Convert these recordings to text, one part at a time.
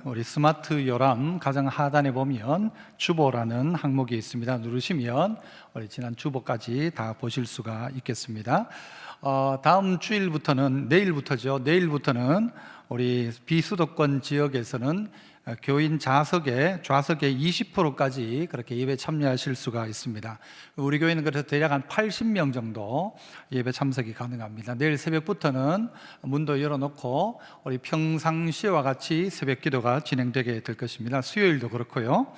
우리 스마트 요람 가장 하단에 보면 주보라는 항목이 있습니다. 누르시면 우리 지난 주보까지 다 보실 수가 있겠습니다. 다음 주일부터는 내일부터는 우리 비수도권 지역에서는 교인 좌석의 20%까지 그렇게 예배 참여하실 수가 있습니다. 우리 교회는 그래서 대략 한 80명 정도 예배 참석이 가능합니다. 내일 새벽부터는 문도 열어놓고 우리 평상시와 같이 새벽 기도가 진행되게 될 것입니다. 수요일도 그렇고요.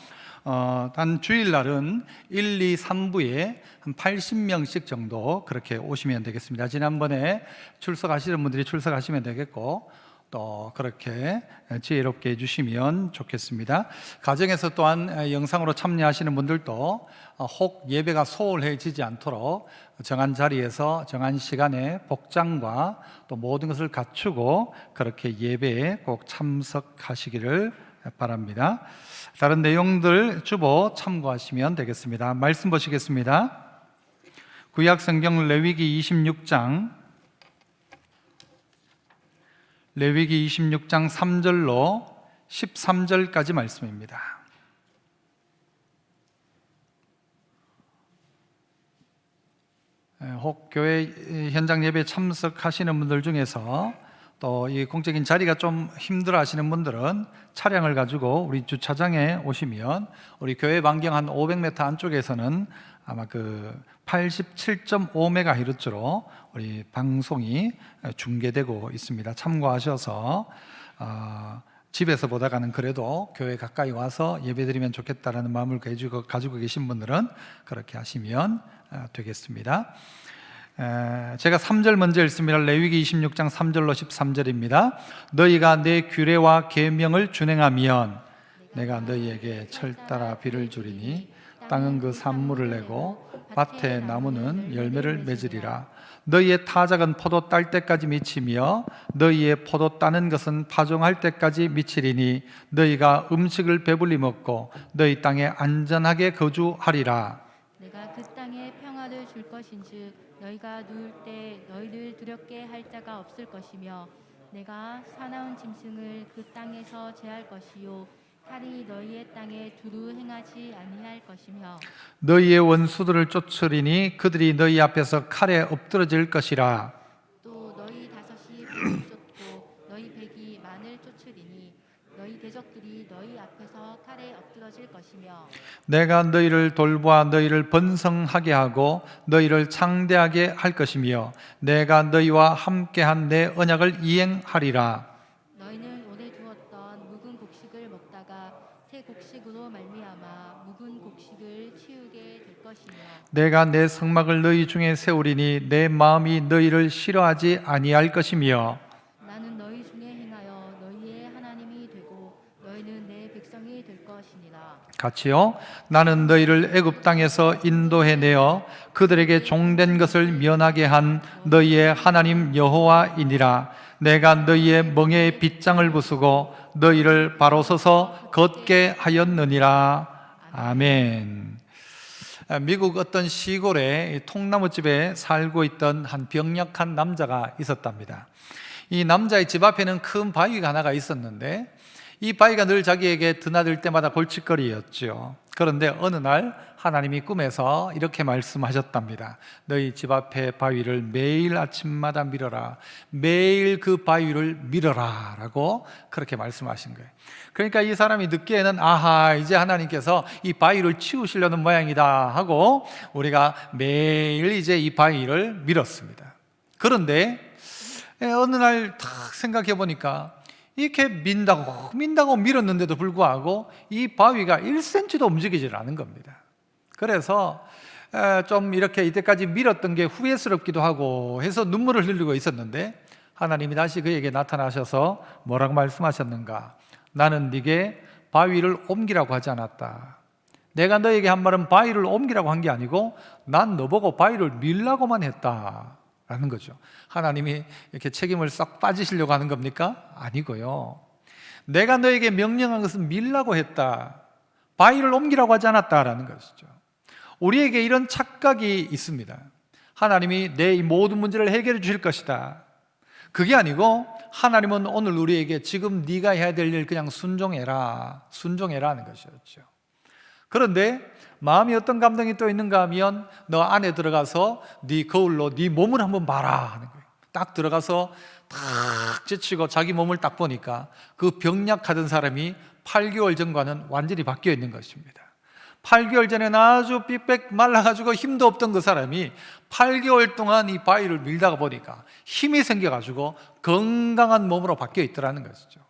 단 주일날은 1, 2, 3부에 한 80명씩 정도 그렇게 오시면 되겠습니다. 지난번에 출석하시는 분들이 출석하시면 되겠고, 또 그렇게 지혜롭게 해주시면 좋겠습니다. 가정에서 또한 영상으로 참여하시는 분들도 혹 예배가 소홀해지지 않도록 정한 자리에서 정한 시간에 복장과 또 모든 것을 갖추고 그렇게 예배에 꼭 참석하시기를 바랍니다. 다른 내용들 주보 참고하시면 되겠습니다. 말씀 보시겠습니다. 구약성경 레위기 26장 3절로 13절까지 말씀입니다. 혹 교회 현장 예배에 참석하시는 분들 중에서 또 이 공적인 자리가 좀 힘들어 하시는 분들은 차량을 가지고 우리 주차장에 오시면 우리 교회 반경 한 500m 안쪽에서는 아마 그 87.5MHz로 우리 방송이 중계되고 있습니다. 참고하셔서 집에서 보다가는 그래도 교회 가까이 와서 예배드리면 좋겠다라는 마음을 가지고 계신 분들은 그렇게 하시면 되겠습니다. 제가 3절 먼저 읽습니다. 레위기 26장 3절로 13절입니다. 너희가 내 규례와 계명을 준행하면 내가 너희에게 철따라 비를 주리니 땅은 그 산물을 내고 밭의 나무는 열매를 맺으리라. 너희의 타작은 포도 딸 때까지 미치며 너희의 포도 따는 것은 파종할 때까지 미치리니 너희가 음식을 배불리 먹고 너희 땅에 안전하게 거주하리라. 내가 그 땅에 평화를 줄 것인즉 너희가 누울 때 너희를 두렵게 할 자가 없을 것이며 내가 사나운 짐승을 그 땅에서 제할 것이요 칼이 너희의 땅에 두루 행하지 아니할 것이며 너희의 원수들을 쫓으리니 그들이 너희 앞에서 칼에 엎드러질 것이라. 또 너희 다섯이 백을 쫓고 너희 백이 만을 쫓으리니 너희 대적들이 너희 앞에서 칼에 엎드러질 것이며 내가 너희를 돌보아 너희를 번성하게 하고 너희를 창대하게 할 것이며 내가 너희와 함께한 내 언약을 이행하리라. 너희는 오래 두었던 묵은 곡식을 먹다가 새 곡식으로 말미암아 묵은 곡식을 치우게 될 것이며 내가 내 성막을 너희 중에 세우리니 내 마음이 너희를 싫어하지 아니할 것이며 나는 너희 중에 행하여 너희의 하나님이 되고 너희는 내 백성이 될 것이니라. 같이요. 나는 너희를 애굽 땅에서 인도해내어 그들에게 종된 것을 면하게 한 너희의 하나님 여호와이니라. 내가 너희의 멍에의 빗장을 부수고 너희를 바로 서서 걷게 하였느니라. 아멘. 미국 어떤 시골에 통나무집에 살고 있던 한 병약한 남자가 있었답니다. 이 남자의 집 앞에는 큰 바위가 하나가 있었는데 이 바위가 늘 자기에게 드나들 때마다 골칫거리였죠. 그런데 어느 날 하나님이 꿈에서 이렇게 말씀하셨답니다. 너희 집 앞에 바위를 매일 아침마다 밀어라. 매일 그 바위를 밀어라 라고 그렇게 말씀하신 거예요. 그러니까 이 사람이 듣기에는 아하, 이제 하나님께서 이 바위를 치우시려는 모양이다 하고 우리가 매일 이제 이 바위를 밀었습니다. 그런데 어느 날 딱 생각해 보니까 이렇게 민다고 밀었는데도 불구하고 이 바위가 1cm도 움직이질 않은 겁니다. 그래서 좀 이렇게 이때까지 밀었던 게 후회스럽기도 하고 해서 눈물을 흘리고 있었는데 하나님이 다시 그에게 나타나셔서 뭐라고 말씀하셨는가? 나는 네게 바위를 옮기라고 하지 않았다. 내가 너에게 한 말은 바위를 옮기라고 한 게 아니고 난 너보고 바위를 밀라고만 했다 라는 거죠. 하나님이 이렇게 책임을 싹 빠지시려고 하는 겁니까? 아니고요. 내가 너에게 명령한 것은 밀라고 했다. 바위를 옮기라고 하지 않았다라는 것이죠. 우리에게 이런 착각이 있습니다. 하나님이 내 이 모든 문제를 해결해 주실 것이다. 그게 아니고 하나님은 오늘 우리에게 지금 네가 해야 될 일 그냥 순종해라 하는 것이었죠. 그런데 마음이 어떤 감동이 또 있는가 하면 너 안에 들어가서 네 거울로 네 몸을 한번 봐라 하는 거예요. 딱 들어가서 탁 지치고 자기 몸을 딱 보니까 그 병약하던 사람이 8개월 전과는 완전히 바뀌어 있는 것입니다. 8개월 전에는 아주 삐빽 말라가지고 힘도 없던 그 사람이 8개월 동안 이 바위를 밀다가 보니까 힘이 생겨가지고 건강한 몸으로 바뀌어 있더라는 것이죠.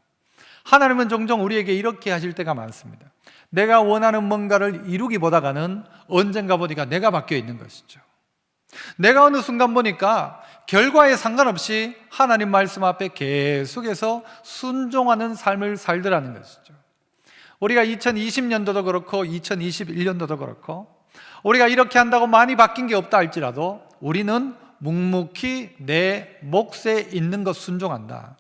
하나님은 종종 우리에게 이렇게 하실 때가 많습니다. 내가 원하는 뭔가를 이루기보다는 언젠가 보니까 내가 바뀌어 있는 것이죠. 내가 어느 순간 보니까 결과에 상관없이 하나님 말씀 앞에 계속해서 순종하는 삶을 살더라는 것이죠. 우리가 2020년도도 그렇고 2021년도도 그렇고 우리가 이렇게 한다고 많이 바뀐 게 없다 할지라도 우리는 묵묵히 내 몫에 있는 것 순종한다.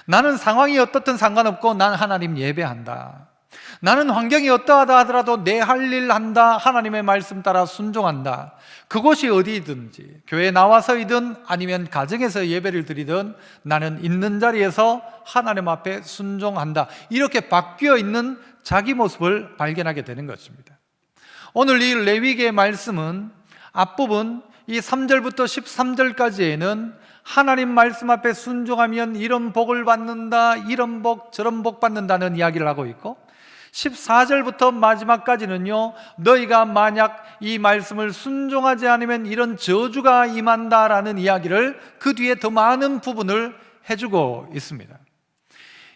나는 상황이 어떻든 상관없고 난 하나님 예배한다. 나는 환경이 어떠하다 하더라도 내 할 일 한다. 하나님의 말씀 따라 순종한다. 그곳이 어디든지 교회에 나와서이든 아니면 가정에서 예배를 드리든 나는 있는 자리에서 하나님 앞에 순종한다. 이렇게 바뀌어 있는 자기 모습을 발견하게 되는 것입니다. 오늘 이 레위기의 말씀은 앞부분 이 3절부터 13절까지에는 하나님 말씀 앞에 순종하면 이런 복을 받는다, 이런 복, 저런 복 받는다는 이야기를 하고 있고 14절부터 마지막까지는요, 너희가 만약 이 말씀을 순종하지 않으면 이런 저주가 임한다라는 이야기를 그 뒤에 더 많은 부분을 해주고 있습니다.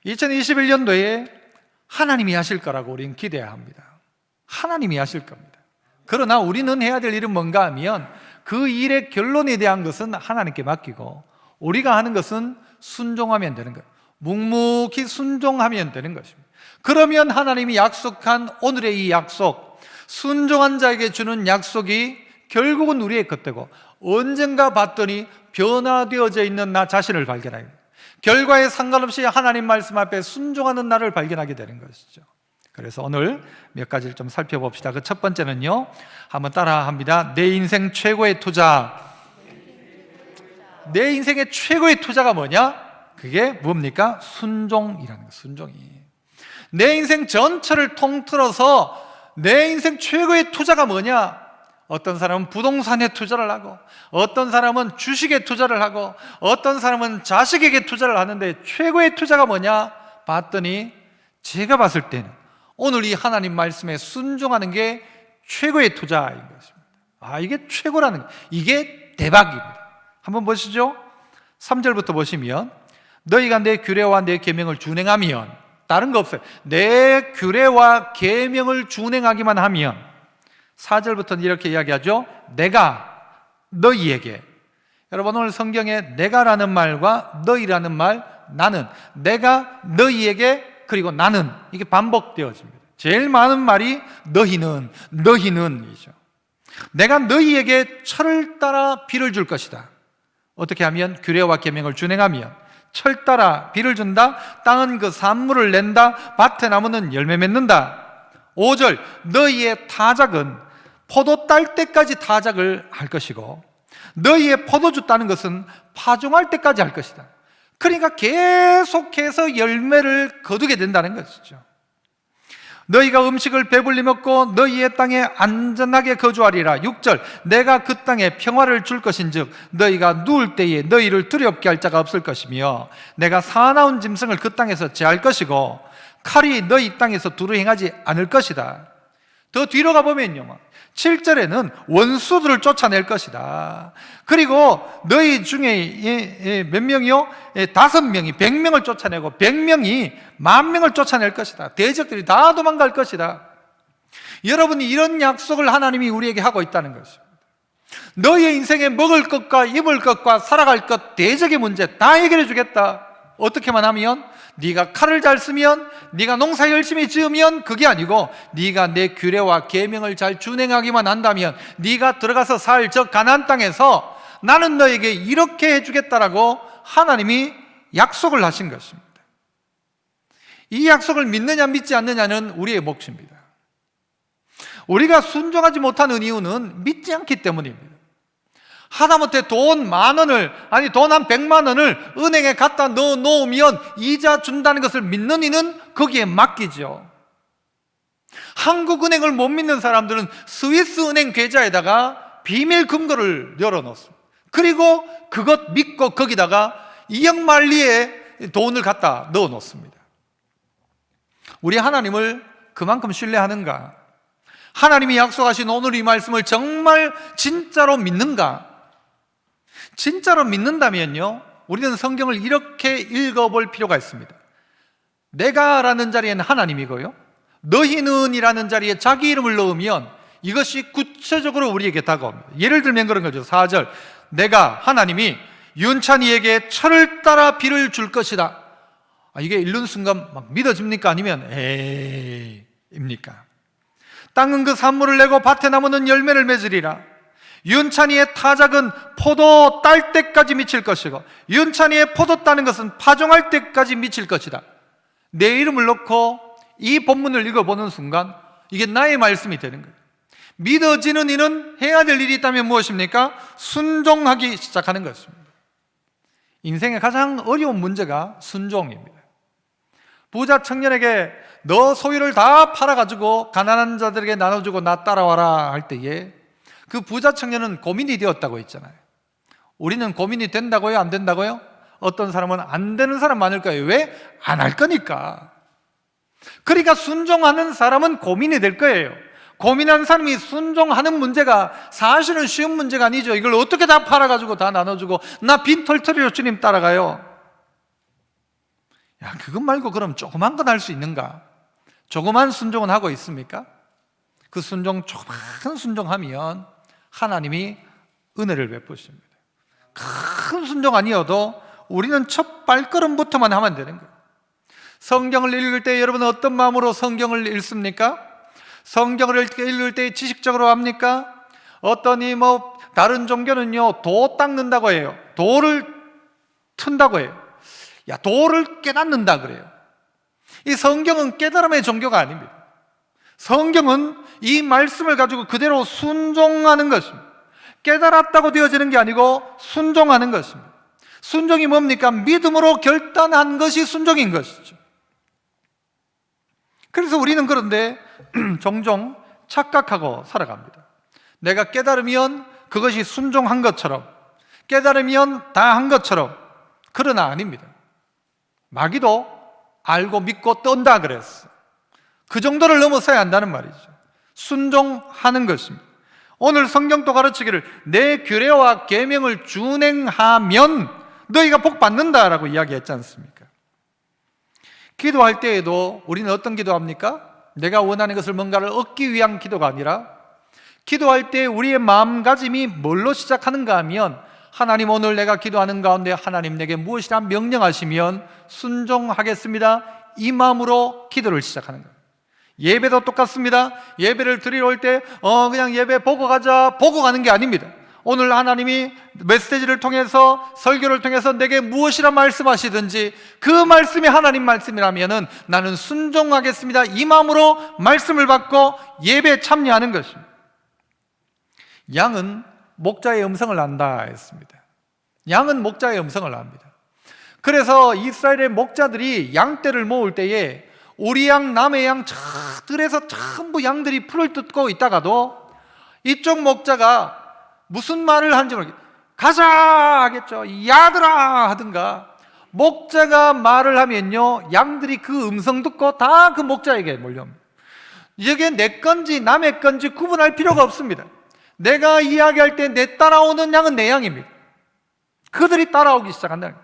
2021년도에 하나님이 하실 거라고 우리는 기대해야 합니다. 하나님이 하실 겁니다. 그러나 우리는 해야 될 일은 뭔가 하면 그 일의 결론에 대한 것은 하나님께 맡기고 우리가 하는 것은 순종하면 되는 거예요. 묵묵히 순종하면 되는 것입니다. 그러면 하나님이 약속한 오늘의 이 약속, 순종한 자에게 주는 약속이 결국은 우리의 것되고 언젠가 봤더니 변화되어져 있는 나 자신을 발견하게 됩니다. 결과에 상관없이 하나님 말씀 앞에 순종하는 나를 발견하게 되는 것이죠. 그래서 오늘 몇 가지를 좀 살펴봅시다. 그 첫 번째는요, 한번 따라 합니다. 내 인생 최고의 투자. 내 인생의 최고의 투자가 뭐냐? 그게 뭡니까? 순종이라는 거예요. 순종이. 내 인생 전체를 통틀어서 내 인생 최고의 투자가 뭐냐? 어떤 사람은 부동산에 투자를 하고 어떤 사람은 주식에 투자를 하고 어떤 사람은 자식에게 투자를 하는데 최고의 투자가 뭐냐? 봤더니 제가 봤을 때는 오늘 이 하나님 말씀에 순종하는 게 최고의 투자인 것입니다. 이게 최고라는 거예요. 이게 대박입니다. 한번 보시죠. 3절부터 보시면 너희가 내 규례와 내 계명을 준행하면, 다른 거 없어요. 내 규례와 계명을 준행하기만 하면, 4절부터는 이렇게 이야기하죠. 내가 너희에게, 여러분 오늘 성경에 내가라는 말과 너희라는 말, 나는, 내가 너희에게, 그리고 나는, 이게 반복되어집니다. 제일 많은 말이 너희는이죠. 내가 너희에게 철을 따라 비를 줄 것이다. 어떻게 하면? 규례와 계명을 준행하면 철 따라 비를 준다. 땅은 그 산물을 낸다. 밭에 나무는 열매 맺는다. 5절, 너희의 타작은 포도 딸 때까지 타작을 할 것이고 너희의 포도주 따는 것은 파종할 때까지 할 것이다. 그러니까 계속해서 열매를 거두게 된다는 것이죠. 너희가 음식을 배불리 먹고 너희의 땅에 안전하게 거주하리라. 6절, 내가 그 땅에 평화를 줄 것인즉 너희가 누울 때에 너희를 두렵게 할 자가 없을 것이며 내가 사나운 짐승을 그 땅에서 제할 것이고 칼이 너희 땅에서 두루 행하지 않을 것이다. 더 뒤로 가보면요, 7절에는 원수들을 쫓아낼 것이다. 그리고 너희 중에 몇 명이요? 5명이 100명을 쫓아내고 100명이 10,000명을 쫓아낼 것이다. 대적들이 다 도망갈 것이다. 여러분이 이런 약속을 하나님이 우리에게 하고 있다는 것입니다. 너희의 인생에 먹을 것과 입을 것과 살아갈 것, 대적의 문제 다 해결해 주겠다. 어떻게만 하면? 네가 칼을 잘 쓰면, 네가 농사 열심히 지으면, 그게 아니고 네가 내 규례와 계명을 잘 준행하기만 한다면 네가 들어가서 살 저 가나안 땅에서 나는 너에게 이렇게 해주겠다라고 하나님이 약속을 하신 것입니다. 이 약속을 믿느냐 믿지 않느냐는 우리의 몫입니다. 우리가 순종하지 못하는 이유는 믿지 않기 때문입니다. 하다못해 돈 10,000원을, 아니 돈 한 100만 원을 은행에 갖다 넣어 놓으면 이자 준다는 것을 믿는 이는 거기에 맡기죠. 한국은행을 못 믿는 사람들은 스위스 은행 계좌에다가 비밀 금고를 열어놓습니다. 그리고 그것 믿고 거기다가 이역만리의 돈을 갖다 넣어 놓습니다. 우리 하나님을 그만큼 신뢰하는가? 하나님이 약속하신 오늘 이 말씀을 정말 진짜로 믿는가? 진짜로 믿는다면요, 우리는 성경을 이렇게 읽어볼 필요가 있습니다. 내가라는 자리에는 하나님이고요, 너희는 이라는 자리에 자기 이름을 넣으면 이것이 구체적으로 우리에게 다가옵니다. 예를 들면 그런 거죠. 4절, 내가, 하나님이 윤찬이에게 철을 따라 비를 줄 것이다. 이게 읽는 순간 막 믿어집니까? 아니면 입니까? 땅은 그 산물을 내고 밭에 나무는 열매를 맺으리라. 윤찬이의 타작은 포도 딸 때까지 미칠 것이고 윤찬이의 포도 따는 것은 파종할 때까지 미칠 것이다. 내 이름을 넣고 이 본문을 읽어보는 순간 이게 나의 말씀이 되는 거예요. 믿어지는 이는 해야 될 일이 있다면 무엇입니까? 순종하기 시작하는 것입니다. 인생의 가장 어려운 문제가 순종입니다. 부자 청년에게 너 소유를 다 팔아가지고 가난한 자들에게 나눠주고 나 따라와라 할 때에 그 부자 청년은 고민이 되었다고 했잖아요. 우리는 고민이 된다고요? 안 된다고요? 어떤 사람은 안 되는 사람 많을 거예요. 왜? 안 할 거니까. 그러니까 순종하는 사람은 고민이 될 거예요. 고민한 사람이 순종하는 문제가 사실은 쉬운 문제가 아니죠. 이걸 어떻게 다 팔아가지고 다 나눠주고 나 빈털터리로 주님 따라가요. 야, 그것 말고 그럼 조그만 건 할 수 있는가? 조그만 순종은 하고 있습니까? 그 순종, 조그만 순종하면 하나님이 은혜를 베푸십니다. 큰 순종 아니어도 우리는 첫 발걸음부터만 하면 되는 거예요. 성경을 읽을 때 여러분은 어떤 마음으로 성경을 읽습니까? 성경을 읽을 때 지식적으로 합니까? 어떠니 다른 종교는요, 도 닦는다고 해요. 도를 튼다고 해요. 야, 도를 깨닫는다 그래요. 이 성경은 깨달음의 종교가 아닙니다. 성경은 이 말씀을 가지고 그대로 순종하는 것입니다. 깨달았다고 되어지는 게 아니고 순종하는 것입니다. 순종이 뭡니까? 믿음으로 결단한 것이 순종인 것이죠. 그래서 우리는 그런데 종종 착각하고 살아갑니다. 내가 깨달으면 그것이 순종한 것처럼, 깨달으면 다 한 것처럼. 그러나 아닙니다. 마귀도 알고 믿고 떤다 그랬어. 그 정도를 넘어서야 한다는 말이죠. 순종하는 것입니다. 오늘 성경도 가르치기를 내 규례와 계명을 준행하면 너희가 복 받는다라고 이야기했지 않습니까? 기도할 때에도 우리는 어떤 기도합니까? 내가 원하는 것을 뭔가를 얻기 위한 기도가 아니라 기도할 때 우리의 마음가짐이 뭘로 시작하는가 하면 하나님, 오늘 내가 기도하는 가운데 하나님 내게 무엇이라 명령하시면 순종하겠습니다, 이 마음으로 기도를 시작하는 거예요. 예배도 똑같습니다. 예배를 드리러 올 때 그냥 예배 보고 가자, 보고 가는 게 아닙니다. 오늘 하나님이 메시지를 통해서, 설교를 통해서 내게 무엇이라 말씀하시든지 그 말씀이 하나님 말씀이라면 나는 순종하겠습니다, 이 마음으로 말씀을 받고 예배에 참여하는 것입니다. 양은 목자의 음성을 안다 했습니다. 양은 목자의 음성을 압니다. 그래서 이스라엘의 목자들이 양떼를 모을 때에 우리 양, 남의 양 들에서 전부 양들이 풀을 뜯고 있다가도 이쪽 목자가 무슨 말을 하는지 모르겠어요. 가자 하겠죠. 야들아 하든가. 목자가 말을 하면요, 양들이 그 음성 듣고 다 그 목자에게 몰려옵니다. 이게 내 건지 남의 건지 구분할 필요가 없습니다. 내가 이야기할 때 내 따라오는 양은 내 양입니다. 그들이 따라오기 시작한다.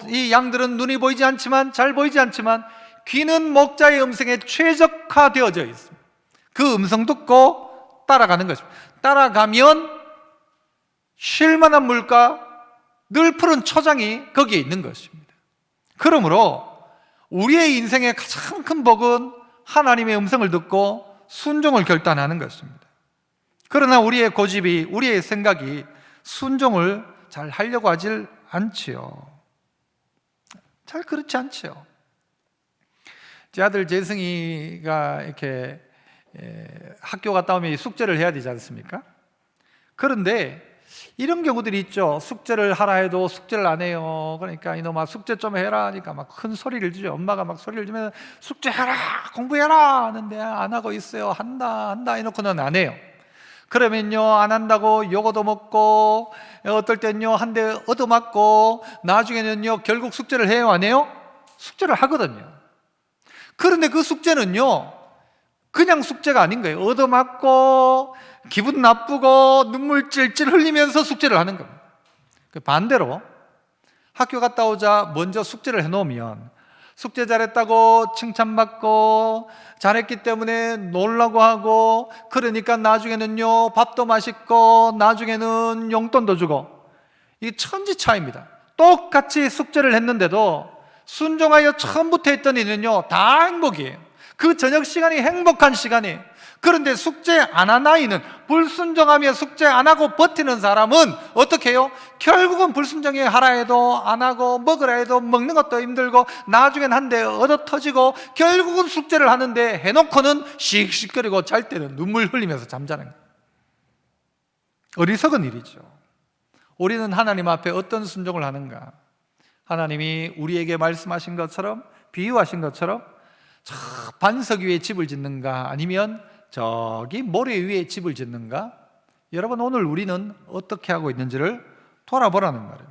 이 양들은 눈이 보이지 않지만, 잘 보이지 않지만 귀는 목자의 음성에 최적화되어져 있습니다. 그 음성 듣고 따라가는 것입니다. 따라가면 쉴만한 물과 늘 푸른 초장이 거기에 있는 것입니다. 그러므로 우리의 인생의 가장 큰 복은 하나님의 음성을 듣고 순종을 결단하는 것입니다. 그러나 우리의 고집이, 우리의 생각이 순종을 잘 하려고 하질 않지요. 잘 그렇지 않지요. 제 아들 재승이가 이렇게 학교 갔다 오면 숙제를 해야 되지 않습니까? 그런데 이런 경우들이 있죠. 숙제를 하라 해도 숙제를 안 해요. 그러니까 이놈아 숙제 좀 해라 하니까 막 큰 소리를 지죠. 엄마가 막 소리를 지면 숙제해라, 공부해라 하는데 안 하고 있어요. 한다 해놓고는 안 해요. 그러면요, 안 한다고 욕 얻어먹고, 어떨 땐요 한 대 얻어맞고, 나중에는요 결국 숙제를 해요, 안 해요? 숙제를 하거든요. 그런데 그 숙제는요 그냥 숙제가 아닌 거예요. 얻어맞고 기분 나쁘고 눈물 찔찔 흘리면서 숙제를 하는 겁니다. 반대로 학교 갔다 오자 먼저 숙제를 해놓으면 숙제 잘했다고 칭찬받고 잘했기 때문에 놀라고 하고, 그러니까 나중에는요 밥도 맛있고 나중에는 용돈도 주고. 이게 천지차이입니다. 똑같이 숙제를 했는데도 순종하여 처음부터 했던 이는요 다 행복이에요. 그 저녁 시간이 행복한 시간이에요. 그런데 숙제 안 한 아이는, 불순종하며 숙제 안 하고 버티는 사람은 어떻게 해요? 결국은 불순종해 하라 해도 안 하고, 먹으라 해도 먹는 것도 힘들고, 나중엔 한 대 얻어 터지고, 결국은 숙제를 하는데 해놓고는 씩씩거리고 잘 때는 눈물 흘리면서 잠자는 거예요. 어리석은 일이죠. 우리는 하나님 앞에 어떤 순종을 하는가? 하나님이 우리에게 말씀하신 것처럼, 비유하신 것처럼 저 반석 위에 집을 짓는가, 아니면 저기 모래 위에 집을 짓는가? 여러분, 오늘 우리는 어떻게 하고 있는지를 돌아보라는 말입니다.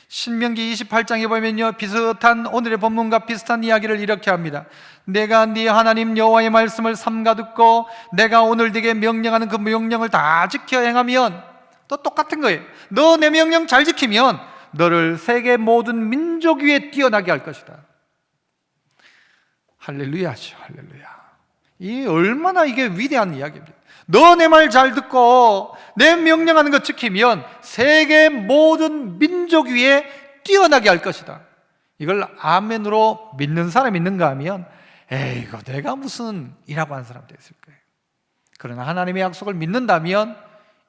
신명기 28장에 보면요 비슷한, 오늘의 본문과 비슷한 이야기를 이렇게 합니다. 내가 네 하나님 여호와의 말씀을 삼가 듣고 내가 오늘 네게 명령하는 그 명령을 다 지켜 행하면, 또 똑같은 거예요. 너 내 명령 잘 지키면 너를 세계 모든 민족 위에 뛰어나게 할 것이다. 할렐루야죠, 할렐루야. 이 얼마나 이게 위대한 이야기입니다. 너 내 말 잘 듣고 내 명령하는 것 지키면 세계 모든 민족 위에 뛰어나게 할 것이다. 이걸 아멘으로 믿는 사람이 있는가 하면, 에이고 내가 무슨 이라고 하는 사람도 있을 거예요. 그러나 하나님의 약속을 믿는다면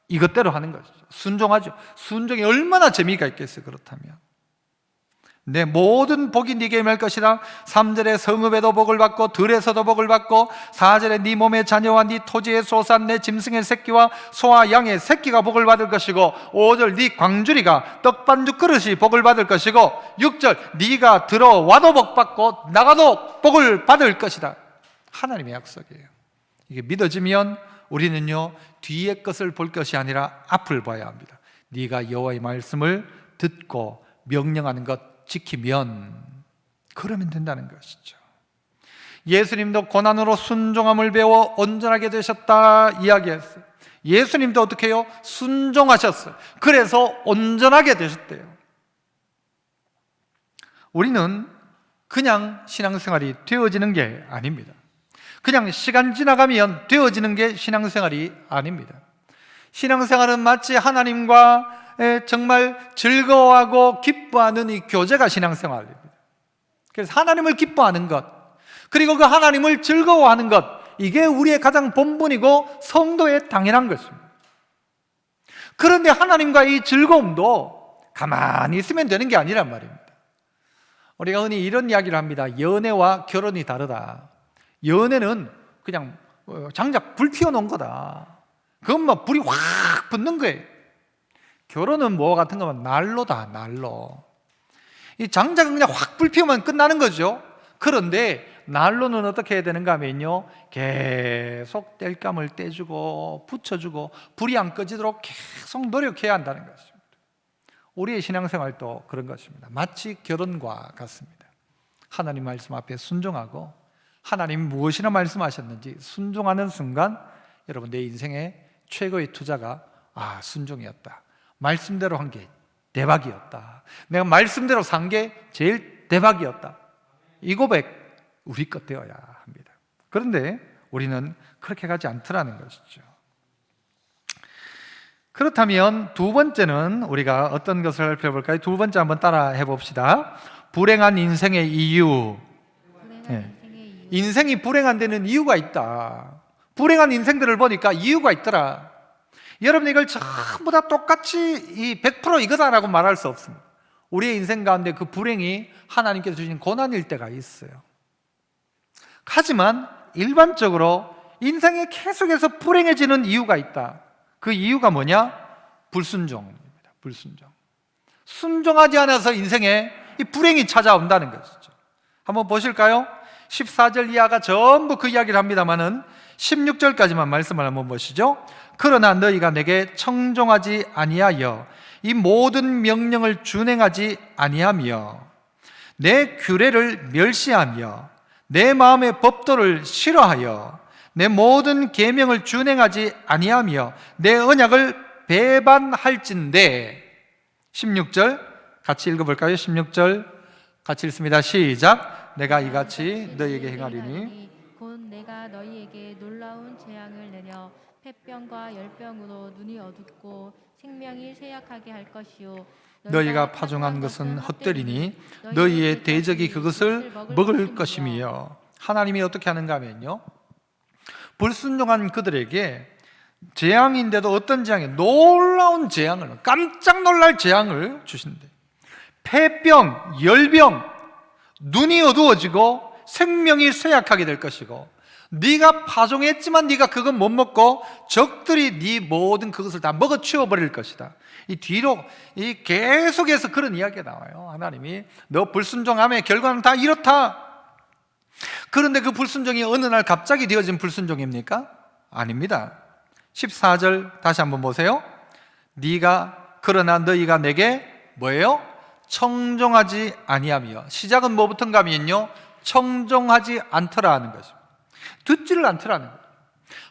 이것대로 하는 것이죠. 순종하죠. 순종이 얼마나 재미가 있겠어요. 그렇다면 내 모든 복이 네게 임할 것이라. 3절에 성읍에도 복을 받고 들에서도 복을 받고, 4절에 네 몸의 자녀와 네 토지의 소산 내 짐승의 새끼와 소와 양의 새끼가 복을 받을 것이고, 5절 네 광주리가 떡반죽 그릇이 복을 받을 것이고, 6절 네가 들어와도 복 받고 나가도 복을 받을 것이다. 하나님의 약속이에요. 이게 믿어지면 우리는요 뒤의 것을 볼 것이 아니라 앞을 봐야 합니다. 네가 여호와의 말씀을 듣고 명령하는 것 지키면, 그러면 된다는 것이죠. 예수님도 고난으로 순종함을 배워 온전하게 되셨다 이야기했어요. 예수님도 어떻게 해요? 순종하셨어요. 그래서 온전하게 되셨대요. 우리는 그냥 신앙생활이 되어지는 게 아닙니다. 그냥 시간 지나가면 되어지는 게 신앙생활이 아닙니다. 신앙생활은 마치 하나님과 정말 즐거워하고 기뻐하는 이 교제가 신앙생활입니다. 그래서 하나님을 기뻐하는 것, 그리고 그 하나님을 즐거워하는 것, 이게 우리의 가장 본분이고 성도의 당연한 것입니다. 그런데 하나님과 이 즐거움도 가만히 있으면 되는 게 아니란 말입니다. 우리가 흔히 이런 이야기를 합니다. 연애와 결혼이 다르다. 연애는 그냥 장작 불 피워놓은 거다. 그건 뭐 불이 확 붙는 거예요. 결혼은 뭐 같은 거면 난로다, 난로. 이 장작은 그냥 확 불 피우면 끝나는 거죠. 그런데 난로는 어떻게 해야 되는가 하면요 계속 땔감을 떼주고 붙여주고 불이 안 꺼지도록 계속 노력해야 한다는 것입니다. 우리의 신앙생활도 그런 것입니다. 마치 결혼과 같습니다. 하나님 말씀 앞에 순종하고, 하나님 무엇이나 말씀하셨는지 순종하는 순간 여러분 내 인생의 최고의 투자가 순종이었다. 말씀대로 한 게 대박이었다. 내가 말씀대로 산 게 제일 대박이었다. 이 고백 우리 것 되어야 합니다. 그런데 우리는 그렇게 가지 않더라는 것이죠. 그렇다면 두 번째는 우리가 어떤 것을 살펴볼까요? 두 번째 한번 따라 해봅시다. 불행한 인생의 이유. 인생이 불행한 데는 이유가 있다. 불행한 인생들을 보니까 이유가 있더라. 여러분 이걸 전부 다 똑같이 100% 이거다라고 말할 수 없습니다. 우리의 인생 가운데 그 불행이 하나님께서 주신 고난일 때가 있어요. 하지만 일반적으로 인생이 계속해서 불행해지는 이유가 있다. 그 이유가 뭐냐? 불순종입니다. 불순종. 순종하지 않아서 인생에 이 불행이 찾아온다는 것이죠. 한번 보실까요? 14절 이하가 전부 그 이야기를 합니다마는 16절까지만 말씀을 한번 보시죠. 그러나 너희가 내게 청종하지 아니하여 이 모든 명령을 준행하지 아니하며 내 규례를 멸시하며 내 마음의 법도를 싫어하여 내 모든 계명을 준행하지 아니하며 내 언약을 배반할진대. 16절 같이 읽어볼까요? 16절 같이 읽습니다. 시작. 내가 이같이 너희에게 행하리니 곧 내가 너희에게 놀라운 재앙을 내려 폐병과 열병으로 눈이 어둡고 생명이 쇠약하게 할 것이요 너희가 파종한 것은 헛되리니 너희의 대적이 그것을 먹을 것이며. 하나님이 어떻게 하는가 하면요, 불순종한 그들에게 재앙인데도 어떤 재앙이, 놀라운 재앙을, 깜짝 놀랄 재앙을 주신대. 폐병, 열병, 눈이 어두워지고 생명이 쇠약하게 될 것이고, 네가 파종했지만 네가 그건 못 먹고 적들이 네 모든 그것을 다 먹어 치워버릴 것이다. 이 뒤로 이 계속해서 그런 이야기가 나와요. 하나님이 너 불순종함의 결과는 다 이렇다. 그런데 그 불순종이 어느 날 갑자기 되어진 불순종입니까? 아닙니다. 14절 다시 한번 보세요. 그러나 너희가 내게 뭐예요? 청종하지 아니하며. 시작은 뭐부터인가 하면요, 청종하지 않더라 하는 것입니다. 듣지를 않더라는 거예요.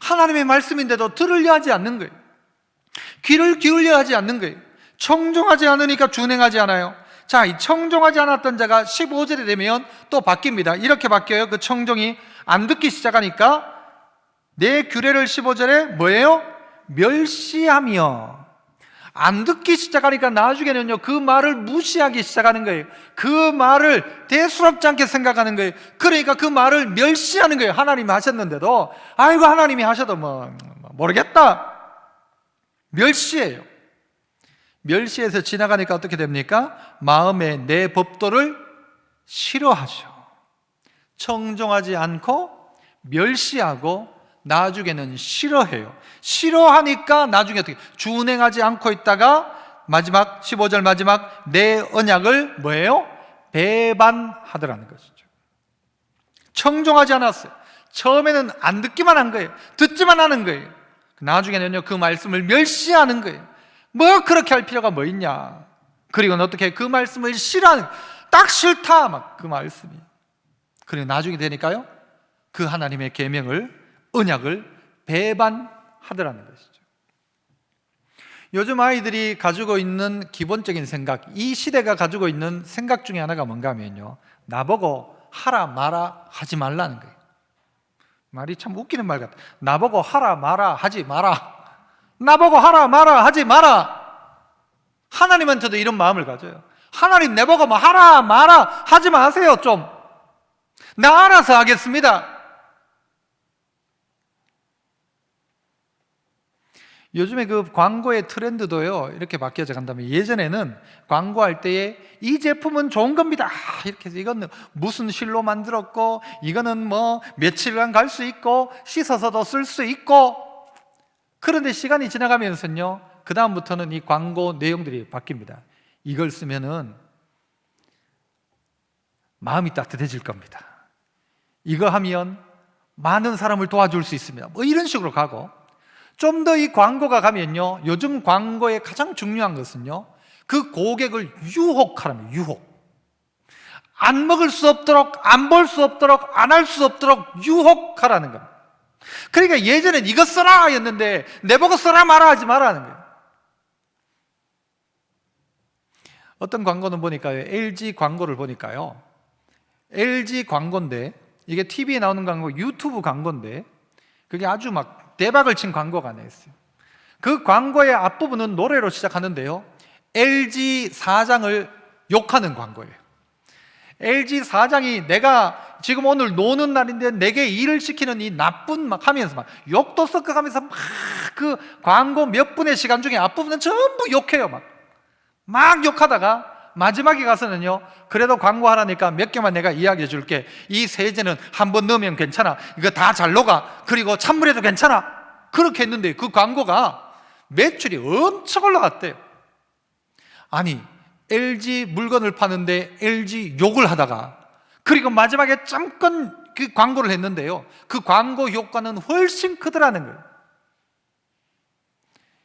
하나님의 말씀인데도 들으려 하지 않는 거예요. 귀를 기울여 하지 않는 거예요. 청종하지 않으니까 준행하지 않아요. 자, 이 청종하지 않았던 자가 15절에 되면 또 바뀝니다. 이렇게 바뀌어요. 그 청종이 안 듣기 시작하니까 내 규례를 15절에 뭐예요? 멸시하며. 안 듣기 시작하니까 나중에는요, 그 말을 무시하기 시작하는 거예요. 그 말을 대수롭지 않게 생각하는 거예요. 그러니까 그 말을 멸시하는 거예요. 하나님이 하셨는데도 아이고 하나님이 하셔도 모르겠다. 멸시해요. 멸시해서 지나가니까 어떻게 됩니까? 마음에 내 법도를 싫어하죠. 청종하지 않고 멸시하고 나중에는 싫어해요. 싫어하니까 나중에 어떻게, 준행하지 않고 있다가 마지막 15절 마지막 내 언약을 뭐예요? 배반하더라는 것이죠. 청종하지 않았어요. 처음에는 안 듣기만 한 거예요. 듣지만 하는 거예요. 나중에는요, 그 말씀을 멸시하는 거예요. 뭐 그렇게 할 필요가 뭐 있냐. 그리고는 어떻게 그 말씀을 싫어하는, 딱 싫다 막 그 말씀이. 그리고 나중에 되니까요, 그 하나님의 계명을, 언약을 배반하더라는 것이죠. 요즘 아이들이 가지고 있는 기본적인 생각, 이 시대가 가지고 있는 생각 중에 하나가 뭔가 하면요, 나보고 하라 마라 하지 말라는 거예요. 말이 참 웃기는 말 같아. 나보고 하라 마라 하지 마라. 나보고 하라 마라 하지 마라. 하나님한테도 이런 마음을 가져요. 하나님 내보고 뭐 하라 마라 하지 마세요. 좀 나 알아서 하겠습니다. 요즘에 그 광고의 트렌드도요, 이렇게 바뀌어져 간다면, 예전에는 광고할 때에 이 제품은 좋은 겁니다 이렇게 해서, 이거는 무슨 실로 만들었고, 이거는 뭐 며칠간 갈 수 있고, 씻어서도 쓸 수 있고. 그런데 시간이 지나가면서요, 그 다음부터는 이 광고 내용들이 바뀝니다. 이걸 쓰면은 마음이 따뜻해질 겁니다. 이거 하면 많은 사람을 도와줄 수 있습니다. 뭐 이런 식으로 가고, 좀 더 이 광고가 가면요, 요즘 광고의 가장 중요한 것은요, 그 고객을 유혹하라는, 유혹. 안 먹을 수 없도록, 안 볼 수 없도록, 안 할 수 없도록 유혹하라는 겁니다. 그러니까 예전엔 이거 써라 였는데 내보고 써라 마라 하지 마라는 거예요. 어떤 광고는 보니까요, LG 광고를 보니까요, LG 광고인데, 이게 TV에 나오는 광고, 유튜브 광고인데, 그게 아주 막 대박을 친 광고가 하나 있어요. 그 광고의 앞부분은 노래로 시작하는데요, LG 사장을 욕하는 광고예요. LG 사장이 내가 지금 오늘 노는 날인데 내게 일을 시키는 이 나쁜 막 하면서 막 욕도 섞어가면서 막 그 광고 몇 분의 시간 중에 앞부분은 전부 욕해요. 막 욕하다가 마지막에 가서는요, 그래도 광고하라니까 몇 개만 내가 이야기해 줄게. 이 세제는 한 번 넣으면 괜찮아. 이거 다 잘 녹아. 그리고 찬물에도 괜찮아. 그렇게 했는데 그 광고가 매출이 엄청 올라갔대요. 아니, LG 물건을 파는데 LG 욕을 하다가, 그리고 마지막에 잠깐 그 광고를 했는데요, 그 광고 효과는 훨씬 크더라는 거예요.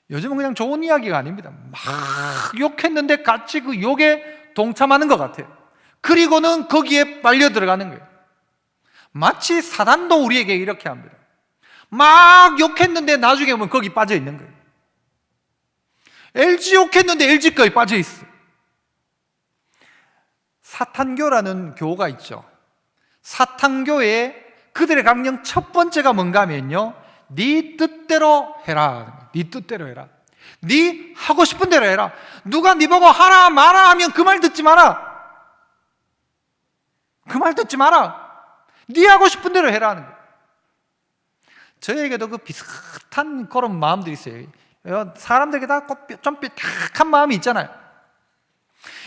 요즘은 그냥 좋은 이야기가 아닙니다. 막 욕했는데 같이 그 욕에 동참하는 것 같아요. 그리고는 거기에 빨려 들어가는 거예요. 마치 사단도 우리에게 이렇게 합니다. 막 욕했는데 나중에 보면 거기 빠져 있는 거예요. LG 욕했는데 LG 거에 빠져 있어요. 사탄교라는 교가 있죠. 사탄교의 그들의 강령 첫 번째가 뭔가 하면요, 네 뜻대로 해라. 네 뜻대로 해라. 네 하고 싶은 대로 해라. 누가 네 보고 하라 마라 하면 그 말 듣지 마라. 그 말 듣지 마라. 네 하고 싶은 대로 해라 하는 거예요. 저에게도 그 비슷한 그런 마음들이 있어요. 사람들에게 다 좀 삐딱한 마음이 있잖아요.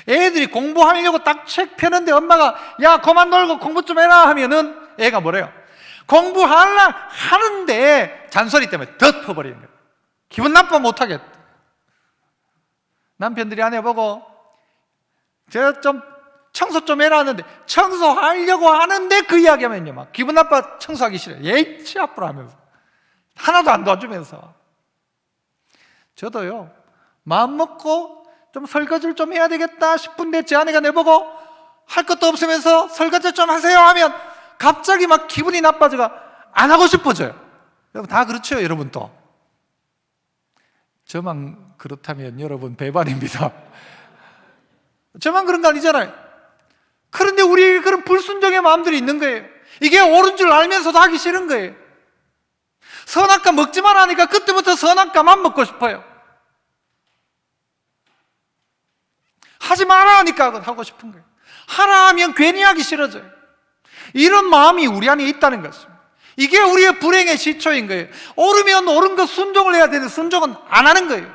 애들이 공부하려고 딱 책 펴는데 엄마가 야 그만 놀고 공부 좀 해라 하면은 애가 뭐래요? 공부하려 하는데 잔소리 때문에 덮어버리는 거예요. 기분 나빠 못하겠다. 남편들이 아내 보고 저 좀 청소 좀 해라 하는데 청소하려고 하는데 그 이야기하면요 막 기분 나빠 청소하기 싫어요. 예치 앞으로 하면서 하나도 안 도와주면서. 저도요 마음 먹고 좀 설거지를 좀 해야 되겠다 싶은데 제 아내가 내보고 할 것도 없으면서 설거지 좀 하세요 하면 갑자기 막 기분이 나빠져가 안 하고 싶어져요. 여러분 다 그렇죠? 여러분 또 저만 그렇다면 여러분 배반입니다. 저만 그런 거 아니잖아요. 그런데 우리에게 그런 불순종의 마음들이 있는 거예요. 이게 옳은 줄 알면서도 하기 싫은 거예요. 선악과 먹지 마라 하니까 그때부터 선악과만 먹고 싶어요. 하지 마라 하니까 하고 싶은 거예요. 하라 하면 괜히 하기 싫어져요. 이런 마음이 우리 안에 있다는 것입니다. 이게 우리의 불행의 시초인 거예요. 옳으면 옳은 것 순종을 해야 되는데 순종은 안 하는 거예요.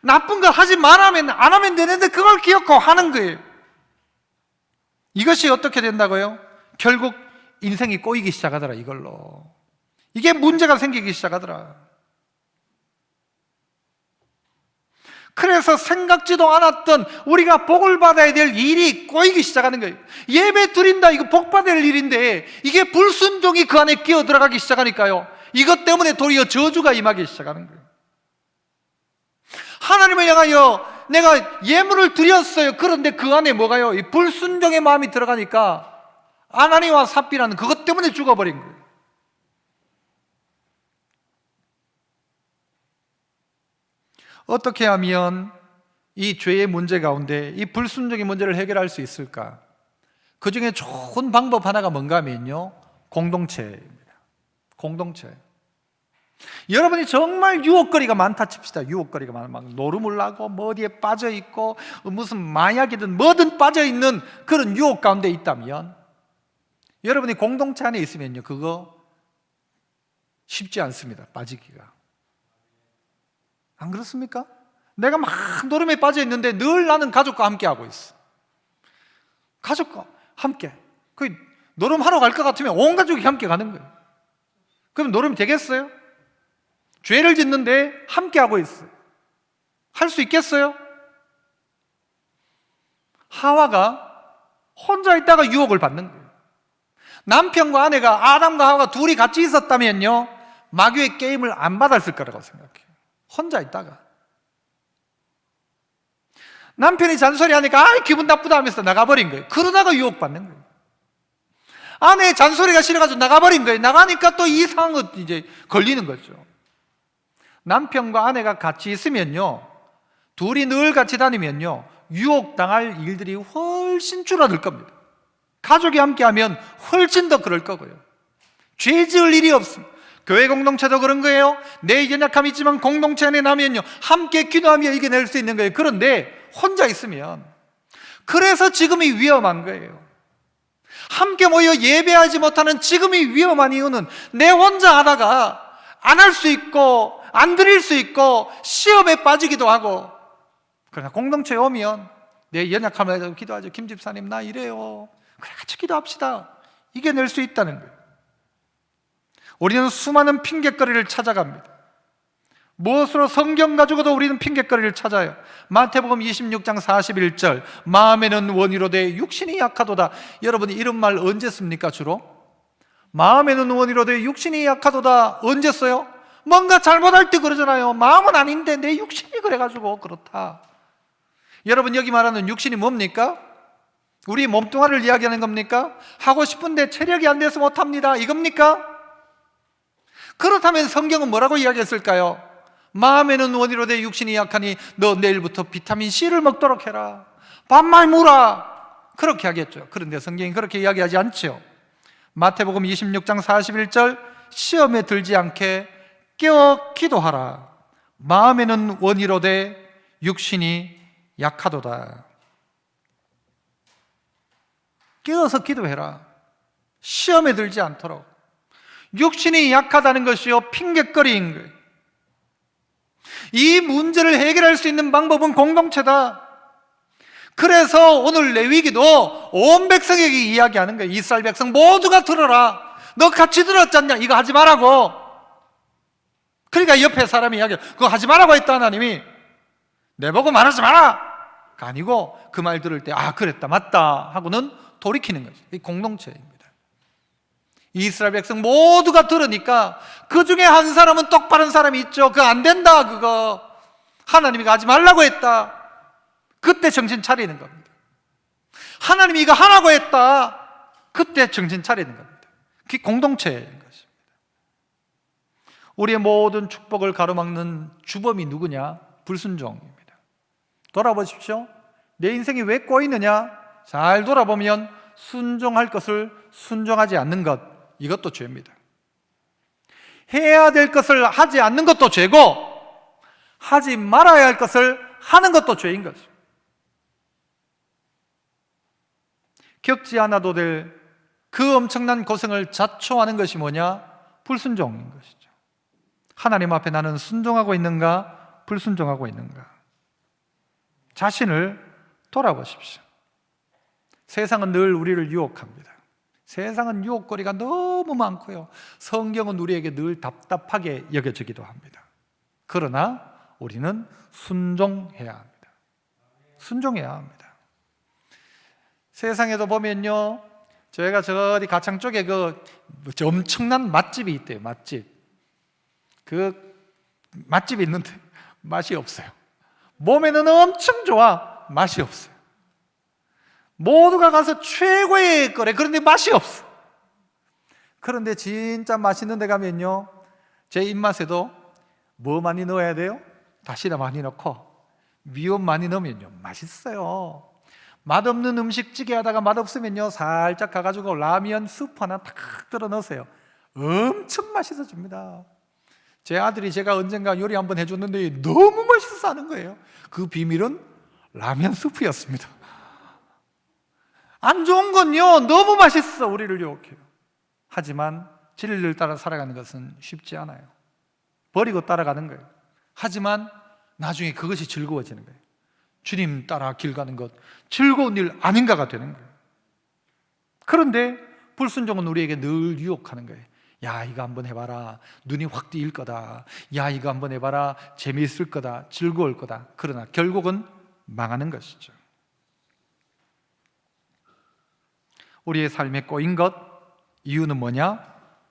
나쁜 거 하지 말라면 안 하면 되는데 그걸 기억하고 하는 거예요. 이것이 어떻게 된다고요? 결국 인생이 꼬이기 시작하더라. 이걸로 이게 문제가 생기기 시작하더라. 그래서 생각지도 않았던 우리가 복을 받아야 될 일이 꼬이기 시작하는 거예요. 예배 드린다 이거 복 받을 일인데 이게 불순종이 그 안에 끼어 들어가기 시작하니까요, 이것 때문에 도리어 저주가 임하기 시작하는 거예요. 하나님을 향하여 내가 예물을 드렸어요. 그런데 그 안에 뭐가요? 이 불순종의 마음이 들어가니까 아나니와 삽비라는 그것 때문에 죽어버린 거예요. 어떻게 하면 이 죄의 문제 가운데 이 불순종의 문제를 해결할 수 있을까? 그 중에 좋은 방법 하나가 뭔가 하면요, 공동체입니다. 공동체. 여러분이 정말 유혹거리가 많다 칩시다. 유혹거리가 많아. 막 노름을 하고 뭐 어디에 빠져 있고 무슨 마약이든 뭐든 빠져 있는 그런 유혹 가운데 있다면 여러분이 공동체 안에 있으면요, 그거 쉽지 않습니다. 빠지기가. 안 그렇습니까? 내가 막 노름에 빠져 있는데 늘 나는 가족과 함께 하고 있어. 가족과 함께. 그 노름하러 갈 것 같으면 온 가족이 함께 가는 거예요. 그럼 노름이 되겠어요? 죄를 짓는데 함께 하고 있어요. 할 수 있겠어요? 하와가 혼자 있다가 유혹을 받는 거예요. 남편과 아내가 아담과 하와가 둘이 같이 있었다면요, 마귀의 게임을 안 받았을 거라고 생각해요. 혼자 있다가 남편이 잔소리하니까 아 기분 나쁘다 하면서 나가버린 거예요. 그러다가 유혹받는 거예요. 아내의 잔소리가 싫어가지고 나가버린 거예요. 나가니까 또 이상한 이제 걸리는 거죠. 남편과 아내가 같이 있으면요, 둘이 늘 같이 다니면요, 유혹당할 일들이 훨씬 줄어들 겁니다. 가족이 함께하면 훨씬 더 그럴 거고요. 죄 지을 일이 없습니다. 교회 공동체도 그런 거예요. 내 연약함이 있지만 공동체 안에 나면요, 함께 기도하며 이겨낼 수 있는 거예요. 그런데 혼자 있으면, 그래서 지금이 위험한 거예요. 함께 모여 예배하지 못하는 지금이 위험한 이유는 내 혼자 하다가 안 할 수 있고 안 드릴 수 있고 시험에 빠지기도 하고. 그러나 공동체에 오면 내 연약함을 가지고 기도하죠. 김 집사님 나 이래요. 그래 같이 기도합시다. 이겨낼 수 있다는 거예요. 우리는 수많은 핑곗거리를 찾아갑니다. 무엇으로 성경 가지고도 우리는 핑계거리를 찾아요. 마태복음 26장 41절, 마음에는 원이로되 육신이 약하도다. 여러분, 이런 말 언제 씁니까? 주로 마음에는 원이로되 육신이 약하도다 언제 써요? 뭔가 잘못할 때 그러잖아요. 마음은 아닌데 내 육신이 그래가지고 그렇다. 여러분, 여기 말하는 육신이 뭡니까? 우리 몸뚱아리를 이야기하는 겁니까? 하고 싶은데 체력이 안 돼서 못합니다, 이겁니까? 그렇다면 성경은 뭐라고 이야기했을까요? 마음에는 원이로되 육신이 약하니 너 내일부터 비타민C를 먹도록 해라, 밥 많이 먹어라, 그렇게 하겠죠. 그런데 성경이 그렇게 이야기하지 않죠. 마태복음 26장 41절, 시험에 들지 않게 깨어 기도하라. 마음에는 원이로되 육신이 약하도다. 깨어서 기도해라. 시험에 들지 않도록. 육신이 약하다는 것이요, 핑계거리인 거예요. 이 문제를 해결할 수 있는 방법은 공동체다. 그래서 오늘 레위기도 온 백성에게 이야기하는 거예요. 이스라엘 백성 모두가 들어라. 너 같이 들었지 않냐? 이거 하지 말라고. 그러니까 옆에 사람이 이야기해요. 그거 하지 말라고 했다, 하나님이. 내보고 말하지 마라 가 아니고 그 말 들을 때 아, 그랬다, 맞다 하고는 돌이키는 거죠. 이 공동체입니다. 이스라엘 백성 모두가 들으니까 그 중에 한 사람은 똑바른 사람이 있죠. 그거 안 된다, 그거 하나님이 하지 말라고 했다. 그때 정신 차리는 겁니다. 하나님이 이거 하라고 했다. 그때 정신 차리는 겁니다. 그게 공동체인 것입니다. 우리의 모든 축복을 가로막는 주범이 누구냐? 불순종입니다. 돌아보십시오. 내 인생이 왜 꼬이느냐? 잘 돌아보면 순종할 것을 순종하지 않는 것, 이것도 죄입니다. 해야 될 것을 하지 않는 것도 죄고, 하지 말아야 할 것을 하는 것도 죄인 것입니다. 겪지 않아도 될 그 엄청난 고생을 자초하는 것이 뭐냐? 불순종인 것이죠. 하나님 앞에 나는 순종하고 있는가? 불순종하고 있는가? 자신을 돌아보십시오. 세상은 늘 우리를 유혹합니다. 세상은 유혹거리가 너무 많고요, 성경은 우리에게 늘 답답하게 여겨지기도 합니다. 그러나 우리는 순종해야 합니다. 순종해야 합니다. 세상에도 보면요, 저희가 저기 가창 쪽에 그 엄청난 맛집이 있대요. 맛집이 있는데 맛이 없어요. 몸에는 엄청 좋아, 맛이 없어요. 모두가 가서 최고의 거래, 그런데 맛이 없어. 그런데 진짜 맛있는 데 가면요, 제 입맛에도 뭐 많이 넣어야 돼요? 다시다 많이 넣고 미원 많이 넣으면요 맛있어요. 맛없는 음식 찌개 하다가 맛없으면요 살짝 가가지고 라면 스프 하나 탁 들어 넣으세요. 엄청 맛있어집니다. 제 아들이 제가 언젠가 요리 한번 해줬는데 너무 맛있어서 하는 거예요. 그 비밀은 라면 스프였습니다. 안 좋은 건요, 너무 맛있어 우리를 유혹해요. 하지만 진리를 따라 살아가는 것은 쉽지 않아요. 버리고 따라가는 거예요. 하지만 나중에 그것이 즐거워지는 거예요. 주님 따라 길 가는 것, 즐거운 일 아닌가가 되는 거예요. 그런데 불순종은 우리에게 늘 유혹하는 거예요. 야, 이거 한번 해봐라, 눈이 확 뜨일 거다. 야, 이거 한번 해봐라, 재미있을 거다, 즐거울 거다. 그러나 결국은 망하는 것이죠. 우리의 삶에 꼬인 것, 이유는 뭐냐?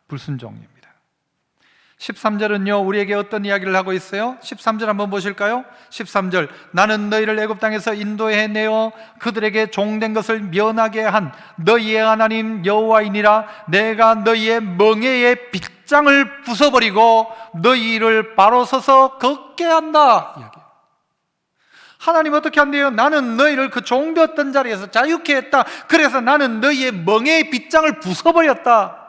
불순종입니다. 13절은요 우리에게 어떤 이야기를 하고 있어요? 13절 한번 보실까요? 13절, 나는 너희를 애굽 땅에서 인도해내어 그들에게 종된 것을 면하게 한 너희의 하나님 여호와이니라. 내가 너희의 멍에의 빗장을 부숴버리고 너희를 바로 서서 걷게 한다. 이야기. 하나님 어떻게 한대요? 나는 너희를 그 종되었던 자리에서 자유케 했다. 그래서 나는 너희의 멍에의 빗장을 부숴버렸다.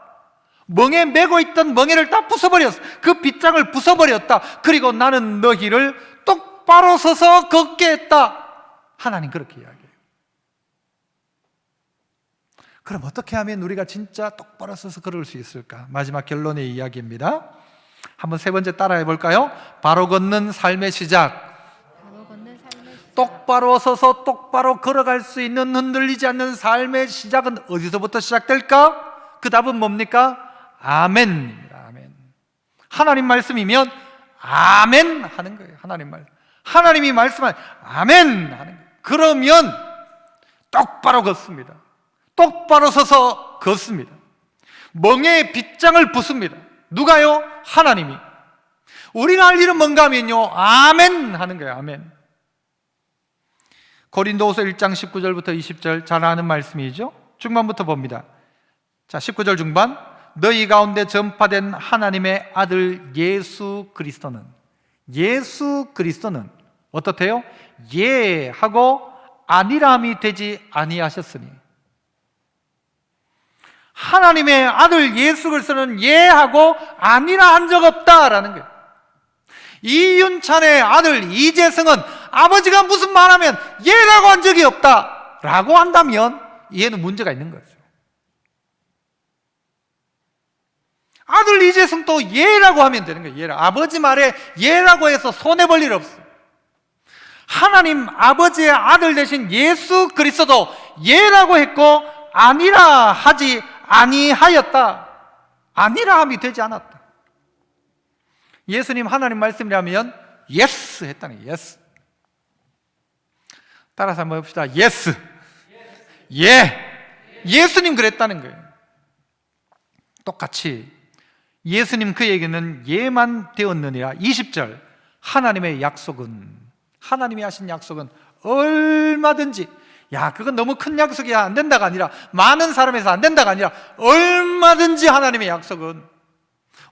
멍에 메고 있던 멍에를 다 부숴버렸어. 그 빗장을 부숴버렸다. 그리고 나는 너희를 똑바로 서서 걷게 했다. 하나님 그렇게 이야기해요. 그럼 어떻게 하면 우리가 진짜 똑바로 서서 걸을 수 있을까? 마지막 결론의 이야기입니다. 한번 세 번째 따라해 볼까요? 바로 걷는 삶의 시작. 똑바로 서서 똑바로 걸어갈 수 있는, 흔들리지 않는 삶의 시작은 어디서부터 시작될까? 그 답은 뭡니까? 아멘입니다. 아멘. 하나님 말씀이면 아멘 하는 거예요. 하나님이 말씀하면 아멘 하는 거예요. 그러면 똑바로 걷습니다. 똑바로 서서 걷습니다. 멍에의 빗장을 부숩니다. 누가요? 하나님이. 우리가 할 일은 뭔가 하면요, 아멘 하는 거예요. 아멘. 고린도후서 1장 19절부터 20절 잘 아는 말씀이죠. 중반부터 봅니다. 자, 19절 중반. 너희 가운데 전파된 하나님의 아들 예수 그리스도는 어떻대요? 예 하고 아니라함이 되지 아니하셨으니. 하나님의 아들 예수 그리스도는 예 하고 아니라 한 적 없다라는 거예요. 이윤찬의 아들 이재성은 아버지가 무슨 말하면 예라고 한 적이 없다라고 한다면 얘는 문제가 있는 거죠. 아들 이재성도 예라고 하면 되는 거예요. 예라. 아버지 말에 예라고 해서 손해볼 일 없어요. 하나님 아버지의 아들 되신 예수 그리스도도 예라고 했고 아니라 하지 아니하였다. 아니라 함이 되지 않았다. 예수님 하나님 말씀이라면 예스 했다는 거예요. 예스. 따라서 한번 해봅시다. 예스. 예. 예수님 그랬다는 거예요. 똑같이 예수님 그에게는 예만 되었느니라. 20절. 하나님의 하나님이 하신 약속은 얼마든지, 야 그건 너무 큰 약속이야 안 된다가 아니라, 많은 사람에서 안 된다가 아니라 얼마든지 하나님의 약속은,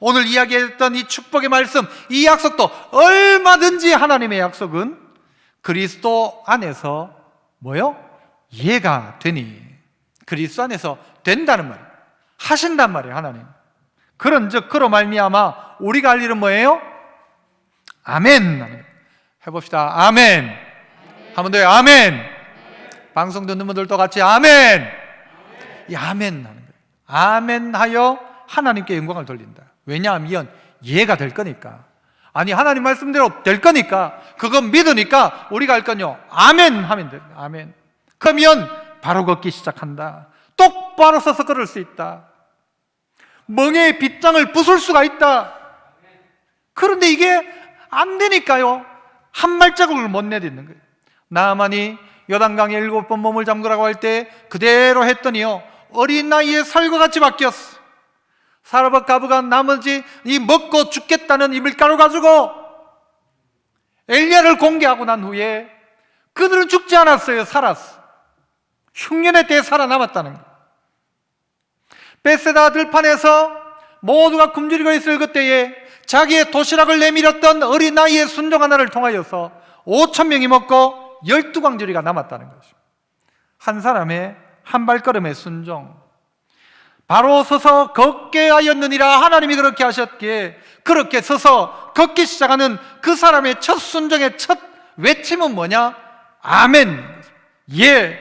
오늘 이야기했던 이 축복의 말씀, 이 약속도 얼마든지 하나님의 약속은 그리스도 안에서 뭐요? 예가 되니. 그리스도 안에서 된다는 말이에요. 하신단 말이에요. 하나님. 그런즉 그로 말미암아 우리가 할 일은 뭐예요? 아멘. 해봅시다. 아멘. 한 번 더요. 아멘. 방송 듣는 분들도 같이 아멘. 이 아멘 하는 거예요. 아멘 하여 하나님께 영광을 돌린다. 왜냐하면 예가 될 거니까. 아니 하나님 말씀대로 될 거니까, 그건 믿으니까 우리가 할 건요 아멘 하면 돼요. 아멘. 그러면 바로 걷기 시작한다. 똑바로 서서 걸을 수 있다. 멍에의 빗장을 부술 수가 있다. 그런데 이게 안 되니까요 한 발자국을 못 내딛는 거예요. 나아만이 요단강에 7번 몸을 잠그라고 할 때 그대로 했더니요 어린 나이에 살과 같이 바뀌었어. 사르밧가브가 나머지 이 먹고 죽겠다는 이 밀가루 가지고 엘리야를 공개하고 난 후에 그들은 죽지 않았어요. 살았어. 흉년의 때에 살아남았다는 거예요. 베세다 들판에서 모두가 굶주리고 있을 그때에 자기의 도시락을 내밀었던 어린 나이의 순종 하나를 통하여서 5,000명이 먹고 12광주리가 남았다는 것이죠. 한 사람의 한 발걸음의 순종. 바로 서서 걷게 하였느니라. 하나님이 그렇게 하셨기에 그렇게 서서 걷기 시작하는 그 사람의 첫 순종의 첫 외침은 뭐냐? 아멘. 예.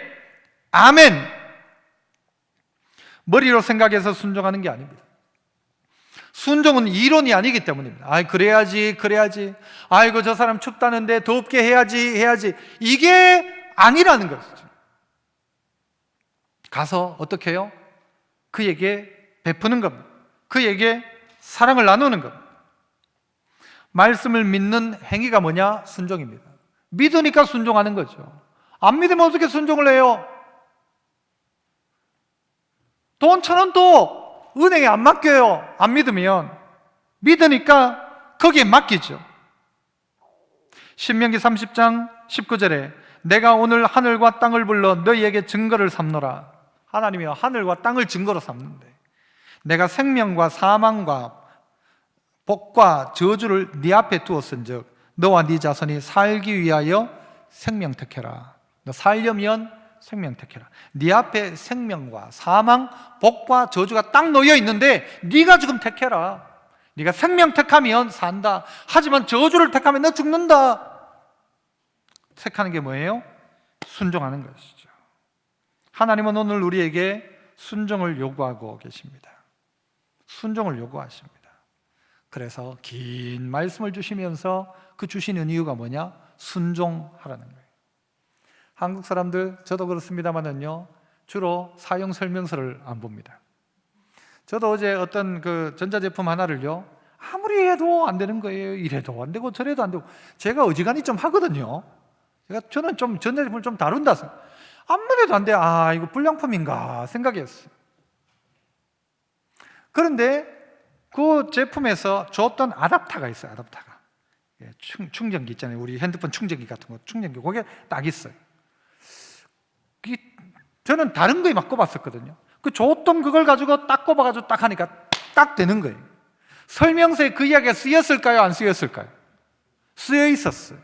아멘. 머리로 생각해서 순종하는 게 아닙니다. 순종은 이론이 아니기 때문입니다. 그래야지. 아이고 저 사람 춥다는데 덥게 해야지. 이게 아니라는 것이죠. 가서 어떻게 해요? 그에게 베푸는 겁니다. 그에게 사랑을 나누는 겁니다. 말씀을 믿는 행위가 뭐냐? 순종입니다. 믿으니까 순종하는 거죠. 안 믿으면 어떻게 순종을 해요? 돈 1,000원도 은행에 안 맡겨요. 안 믿으면. 믿으니까 거기에 맡기죠. 신명기 30장 19절에 내가 오늘 하늘과 땅을 불러 너희에게 증거를 삼노라. 하나님이 하늘과 땅을 증거로 삼는데, 내가 생명과 사망과 복과 저주를 네 앞에 두었은즉 너와 네 자손이 살기 위하여 생명 택해라. 너 살려면 생명 택해라. 네 앞에 생명과 사망, 복과 저주가 딱 놓여 있는데 네가 지금 택해라. 네가 생명 택하면 산다. 하지만 저주를 택하면 너 죽는다. 택하는 게 뭐예요? 순종하는 것이죠. 하나님은 오늘 우리에게 순종을 요구하고 계십니다. 순종을 요구하십니다. 그래서 긴 말씀을 주시면서 그 주시는 이유가 뭐냐? 순종하라는 거예요. 한국 사람들, 저도 그렇습니다만은요, 주로 사용 설명서를 안 봅니다. 저도 어제 어떤 그 전자제품 하나를요, 아무리 해도 안 되는 거예요. 이래도 안 되고 저래도 안 되고. 제가 어지간히 좀 하거든요. 저는 좀 전자제품을 좀 다룬다. 아무리 해도 안 돼. 아, 이거 불량품인가 생각했어요. 그런데 그 제품에서 줬던 아답터가 있어요. 아답터가. 충전기 있잖아요. 우리 핸드폰 충전기 같은 거. 충전기. 그게 딱 있어요. 저는 다른 거에 막 꼽았었거든요. 그 줬던 그걸 가지고 딱 꼽아가지고 딱 하니까 딱 되는 거예요. 설명서에 그 이야기가 쓰였을까요? 안 쓰였을까요? 쓰여 있었어요.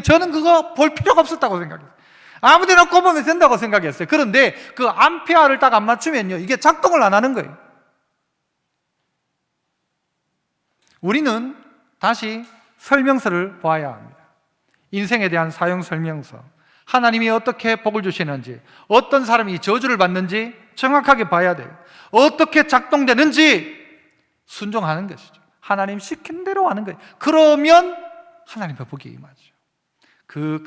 저는 그거 볼 필요가 없었다고 생각했어요. 아무데나 꼽으면 된다고 생각했어요. 그런데 그 암페어를 딱 안 맞추면요, 이게 작동을 안 하는 거예요. 우리는 다시 설명서를 봐야 합니다. 인생에 대한 사용 설명서, 하나님이 어떻게 복을 주시는지, 어떤 사람이 저주를 받는지 정확하게 봐야 돼요. 어떻게 작동되는지 순종하는 것이죠. 하나님 시킨 대로 하는 거예요. 그러면 하나님의 복이 임하죠. 그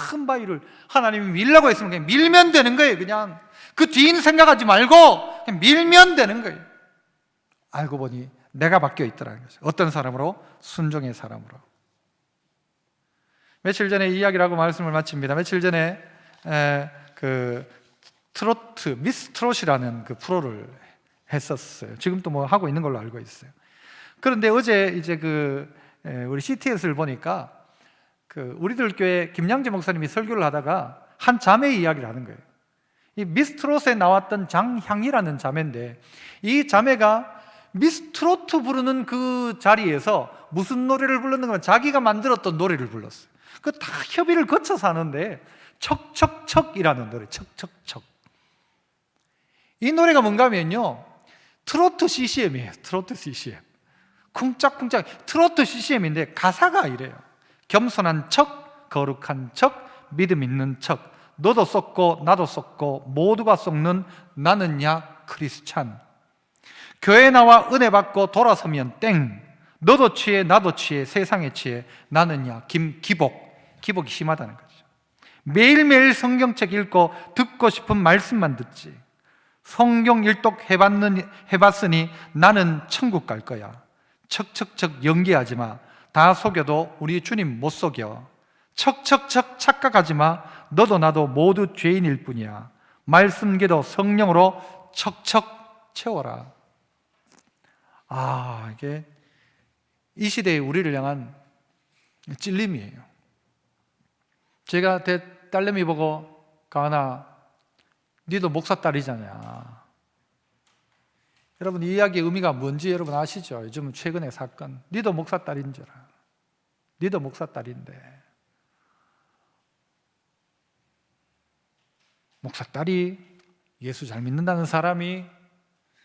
큰 바위를 하나님이 밀라고 했으면 그냥 밀면 되는 거예요. 그냥 그 뒤는 생각하지 말고 그냥 밀면 되는 거예요. 알고 보니 내가 바뀌어 있더라는 거죠. 어떤 사람으로? 순종의 사람으로. 며칠 전에 이야기를 하고 말씀을 마칩니다. 며칠 전에 그 트로트, 미스 트롯이라는 그 프로를 했었어요. 지금도 뭐 하고 있는 걸로 알고 있어요. 그런데 어제 이제 우리 CTS를 보니까 우리들 교회 김양재 목사님이 설교를 하다가 한 자매의 이야기를 하는 거예요. 이 미스 트롯에 나왔던 장향이라는 자매인데, 이 자매가 미스 트로트 부르는 그 자리에서 무슨 노래를 불렀는가, 자기가 만들었던 노래를 불렀어요. 그 다 협의를 거쳐서 하는데, 척척척이라는 노래, 척척척. 이 노래가 뭔가 하면요, 트로트 CCM이에요. 트로트 CCM. 쿵짝쿵짝 트로트 CCM인데 가사가 이래요. 겸손한 척, 거룩한 척, 믿음 있는 척, 너도 쏟고 나도 쏟고 모두가 쏟는 나는야 크리스찬. 교회 나와 은혜 받고 돌아서면 땡. 너도 취해 나도 취해 세상에 취해 나는야 기복이 심하다는 거죠. 매일매일 성경책 읽고 듣고 싶은 말씀만 듣지. 성경 일독 해봤으니 나는 천국 갈 거야. 척척척 연기하지 마. 다 속여도 우리 주님 못 속여. 척척척 착각하지 마. 너도 나도 모두 죄인일 뿐이야. 말씀기도 성령으로 척척 채워라. 아, 이게 이 시대의 우리를 향한 찔림이에요. 제가 딸내미 보고, 가은아, 니도 목사 딸이잖아. 여러분, 이 이야기의 의미가 뭔지 여러분 아시죠? 요즘 최근의 사건, 니도 목사 딸인 줄 알아. 니도 목사 딸인데, 목사 딸이 예수 잘 믿는다는 사람이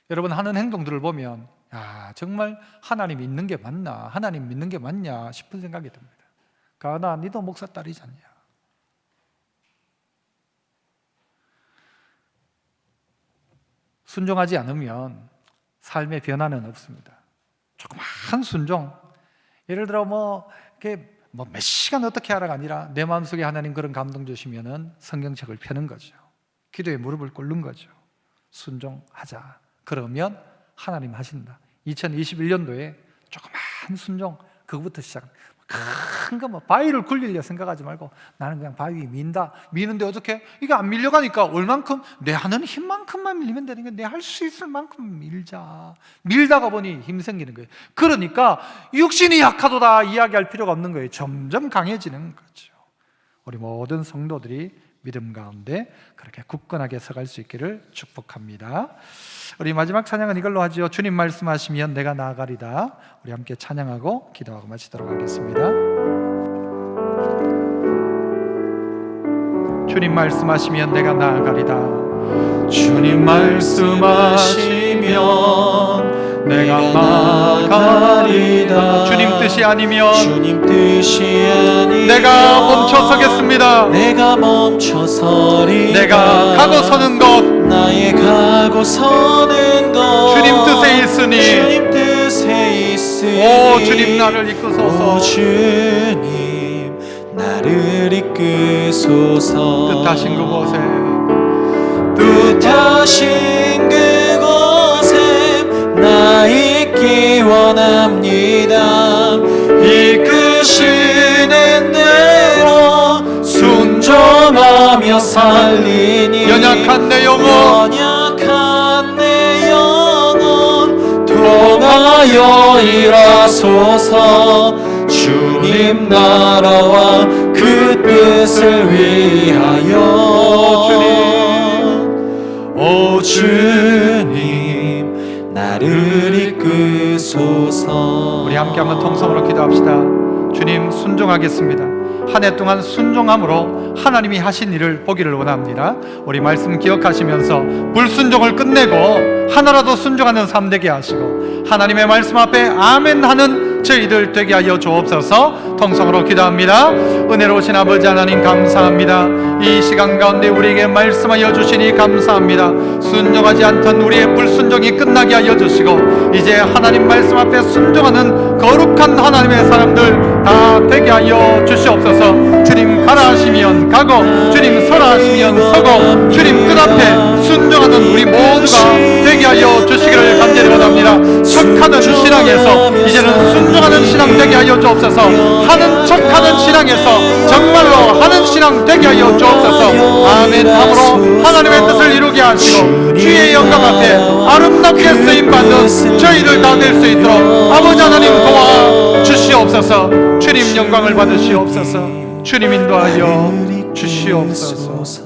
여러분 하는 행동들을 보면, 야, 정말 하나님 있는 게 맞나? 하나님 믿는 게 맞냐? 싶은 생각이 듭니다. 가은아, 니도 목사 딸이잖냐? 순종하지 않으면 삶의 변화는 없습니다. 조그마한 순종, 예를 들어 몇 시간 어떻게 하라가 아니라 내 마음속에 하나님 그런 감동 주시면은 성경책을 펴는 거죠. 기도에 무릎을 꿇는 거죠. 순종하자. 그러면 하나님 하신다. 2021년도에 조그마한 순종, 그거부터 시작. 큰 거 바위를 굴리려 생각하지 말고 나는 그냥 바위 민다. 미는데 어떻게? 이게 안 밀려가니까 얼만큼? 내 하는 힘만큼만 밀리면 되는 거야. 내 할 수 있을 만큼 밀자. 밀다가 보니 힘 생기는 거예요. 그러니까 육신이 약하도다 이야기할 필요가 없는 거예요. 점점 강해지는 거죠. 우리 모든 성도들이 믿음 가운데 그렇게 굳건하게 서갈 수 있기를 축복합니다. 우리 마지막 찬양은 이걸로 하죠. 주님 말씀하시면 내가 나아가리다. 우리 함께 찬양하고 기도하고 마치도록 하겠습니다. 주님 말씀하시면 내가 나아가리다. 주님 말씀하시면 내가 나아가리다. 주님 뜻이 아니면 주님 뜻이 아니면 내가 멈춰서겠습니다. 내가 멈춰서리다. 내가 가고 서는 곳, 나의 가고 서는 곳 주님 뜻에 있으니 주님 뜻에 있으니 오 주님 나를 이끄소서. 오 주님 나를 이끄소서. 뜻하신 그곳에 뜻하신 그곳에 나 있기 원하니 원합니다. 이끄시는 대로 순종하며 살리니 연약한 내 영혼 연약한 내 영혼 통하여 일하소서. 주님 나라와 그 뜻을 위하여 오 주님 나를 이끄소서. 우리 함께 한번 통성으로 기도합시다. 주님, 순종하겠습니다. 한 해 동안 순종함으로 하나님이 하신 일을 보기를 원합니다. 우리 말씀 기억하시면서 불순종을 끝내고 하나라도 순종하는 삶 되게 하시고 하나님의 말씀 앞에 아멘 하는 저희들 되게 하여 주옵소서. 통성으로 기도합니다. 은혜로우신 아버지 하나님, 감사합니다. 이 시간 가운데 우리에게 말씀하여 주시니 감사합니다. 순종하지 않던 우리의 불순종이 끝나게 하여 주시고 이제 하나님 말씀 앞에 순종하는 거룩한 하나님의 사람들 다 되게 하여 주시옵소서. 주님 가라 하시면 가고, 주님 서라 하시면 서고, 주님 뜻 앞에 순종하는 우리 모두가 되게 하여 주시기를 간절히 원합니다. 척하는 신앙에서 이제는 순종하는 신앙 되게 하여 주옵소서. 하는 척하는 신앙에서 정말로 하는 신앙 되게 하여 주옵소서. 아멘 함으로 하나님의 뜻을 이루게 하시고 주의 영광 앞에 아름답게 쓰임받는 저희들 다 될 수 있도록 아버지 하나님 도와 주시옵소서. 주님 영광을 받으시옵소서. 주님 인도하여 주시옵소서.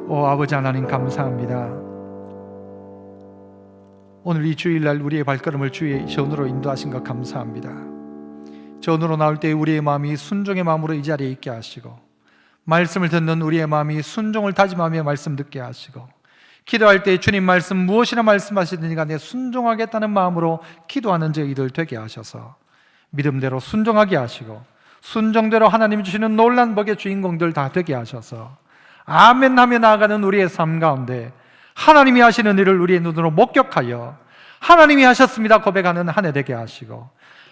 오 아버지 하나님, 감사합니다. 오늘 이 주일날 우리의 발걸음을 주의 전으로 인도하신 것 감사합니다. 전으로 나올 때 우리의 마음이 순종의 마음으로 이 자리에 있게 하시고, 말씀을 듣는 우리의 마음이 순종을 다짐하며 말씀 듣게 하시고, 기도할 때 주님 말씀 무엇이나 말씀하시든지 간에 순종하겠다는 마음으로 기도하는 저희들 되게 하셔서 믿음대로 순종하게 하시고 순종대로 하나님이 주시는 놀란 복의 주인공들 다 되게 하셔서 아멘 하며 나아가는 우리의 삶 가운데 하나님이 하시는 일을 우리의 눈으로 목격하여 하나님이 하셨습니다 고백하는 한 해 되게 하시고,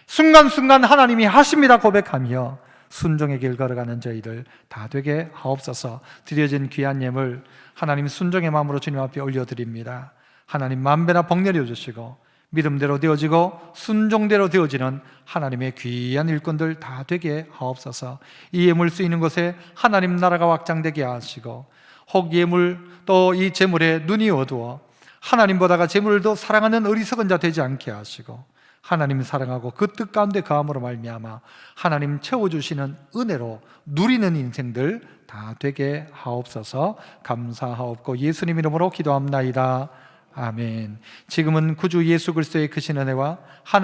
순간순간 하나님이 하십니다 고백하며 순종의 길 걸어가는 저희들 다 되게 하옵소서. 드려진 귀한 예물 하나님 순종의 마음으로 주님 앞에 올려드립니다. 하나님 만배나 복 내려주시고 믿음대로 되어지고 순종대로 되어지는 하나님의 귀한 일꾼들 다 되게 하옵소서. 이 예물 쓰이는 곳에 하나님 나라가 확장되게 하시고, 혹 예물 또 이 재물에 눈이 어두워 하나님보다가 재물을 더 사랑하는 어리석은 자 되지 않게 하시고, 하나님 사랑하고 그 뜻 가운데 거함으로 말미암아 하나님 채워주시는 은혜로 누리는 인생들 다 되게 하옵소서. 감사하옵고 예수님 이름으로 기도합나이다. 아멘. 지금은 구주 예수 그리스도의 크신 은혜와 하나님